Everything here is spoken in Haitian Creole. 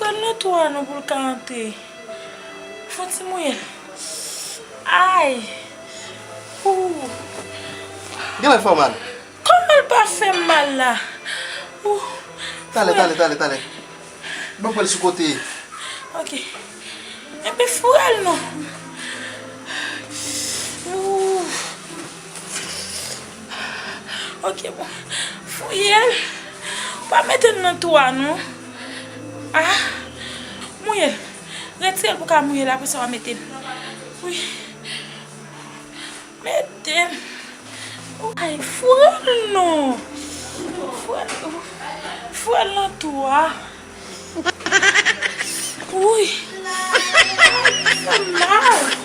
Fwel nan toa nou pou l'kante. Fonti mouye. Ay. Ouh. Gè fè mal? Comment elle pas fait mal là? Ouh. Tale. Bon pou el sou kote. Ok. Et puis Fwel non. Ouh. Ok bon. Fwel. Pas mettre dans toa non. Ah. Mouye. Retire pour qu'à mouiller là après ça va mettre. Oui. Mettez. Ay, Fwel non. Fwel nan toa. Oui. Ça mal.